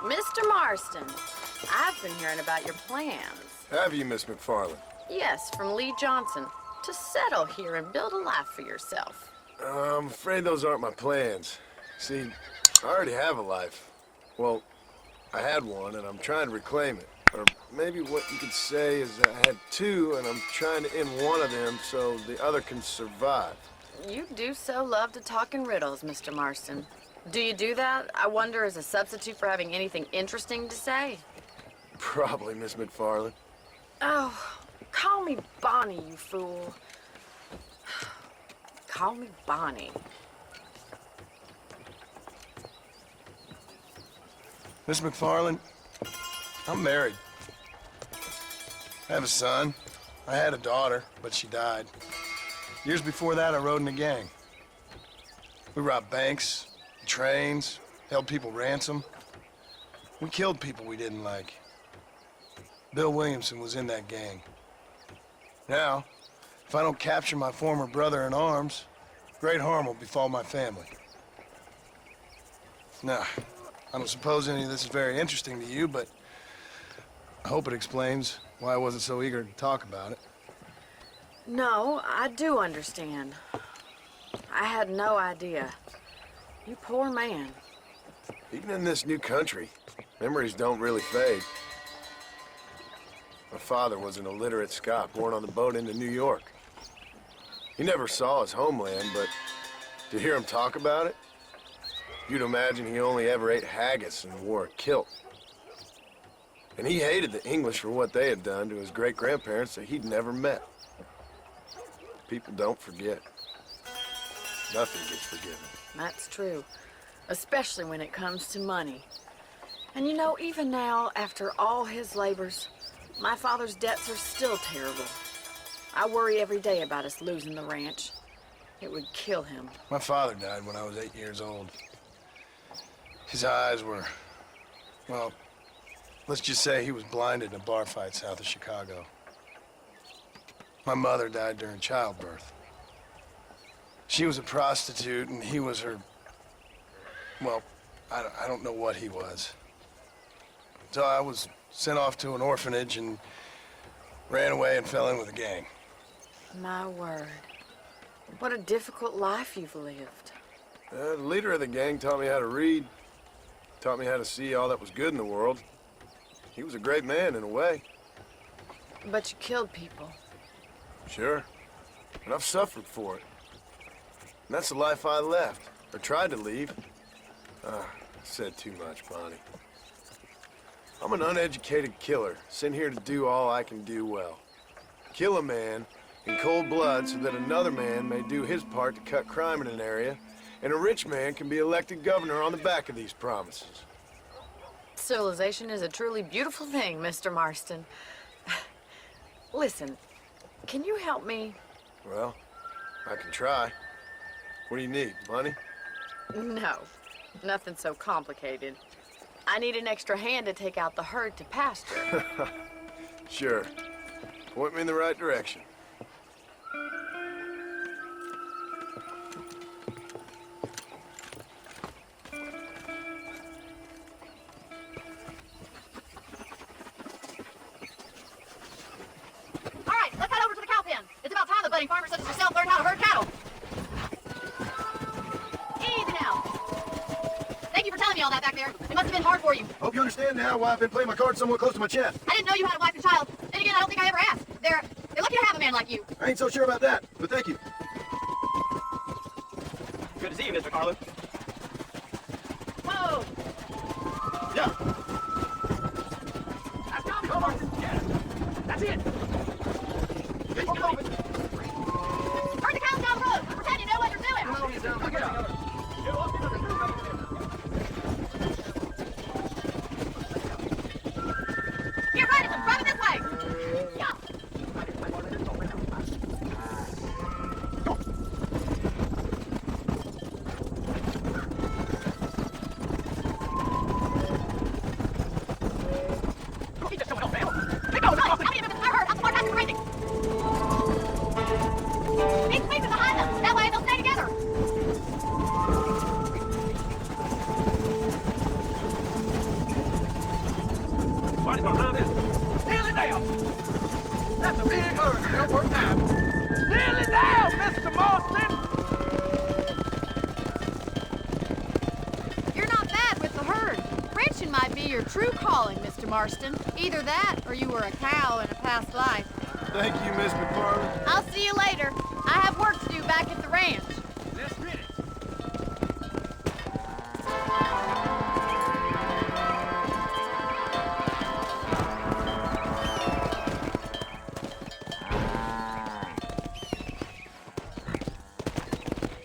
Mr. Marston, I've been hearing about your plans. Have you, Miss McFarland? Yes, from Lee Johnson. To settle here and build a life for yourself. I'm afraid those aren't my plans. See, I already have a life. Well, I had one, and I'm trying to reclaim it. Or maybe what you could say is I had two, and I'm trying to end one of them so the other can survive. You do so love to talk in riddles, Mr. Marston. Do you do that, I wonder, as a substitute for having anything interesting to say? Probably, Miss McFarland. Oh, call me Bonnie, you fool. Call me Bonnie. Miss McFarland, I'm married. I have a son. I had a daughter, but she died. Years before that, I rode in a gang. We robbed banks, trains, held people ransom. We killed people we didn't like. Bill Williamson was in that gang. Now, if I don't capture my former brother in arms, great harm will befall my family. Now, I don't suppose any of this is very interesting to you, but I hope it explains why I wasn't so eager to talk about it. No, I do understand. I had no idea. You poor man. Even in this new country, memories don't really fade. My father was an illiterate Scot born on the boat into New York. He never saw his homeland, but to hear him talk about it, you'd imagine he only ever ate haggis and wore a kilt. And he hated the English for what they had done to his great-grandparents that he'd never met. People don't forget. Nothing gets forgiven. That's true, especially when it comes to money. And you know, even now, after all his labors, my father's debts are still terrible. I worry every day about us losing the ranch. It would kill him. My father died when I was 8 years old. His eyes were, well, let's just say he was blinded in a bar fight south of Chicago. My mother died during childbirth. She was a prostitute, and he was her, well, I don't know what he was. So I was sent off to an orphanage and ran away and fell in with a gang. My word. What a difficult life you've lived. The leader of the gang taught me how to read, taught me how to see all that was good in the world. He was a great man in a way. But you killed people. Sure, and I've suffered for it. And that's the life I left, or tried to leave. I said too much, Bonnie. I'm an uneducated killer, sent here to do all I can do well. Kill a man in cold blood so that another man may do his part to cut crime in an area, and a rich man can be elected governor on the back of these promises. Civilization is a truly beautiful thing, Mr. Marston. Listen, can you help me? Well, I can try. What do you need, money? No, nothing so complicated. I need an extra hand to take out the herd to pasture. Sure. Point me in the right direction. All right, let's head over to the cow pen. It's about time the budding farmers such as yourself learned how to herd cattle. Easy now. Thank you for telling me all that back there. It must have been hard for you. Hope you understand now why I've been playing my cards somewhat close to my chest. I didn't know you had a wife and child. Then again, I don't think I ever asked. They're lucky to have a man like you. I ain't so sure about that, but thank you. Good to see you, Mr. Carlin. Whoa! Yeah. That's Tommy. Come on. Yeah. That's it. Keep on moving. Herd the cows down the road. Pretend you know what you're doing. Get right at them. Drive it this way. Yeah. He just showing off, man. Hey, go, Sully. How many of them is our herd? How's the that herd still worth having. Nearly there, Mr. Marston! You're not bad with the herd. Ranching might be your true calling, Mr. Marston. Either that, or you were a cow in a past life. Thank you, Miss McFarland. I'll see you later. I have work to do back at the ranch.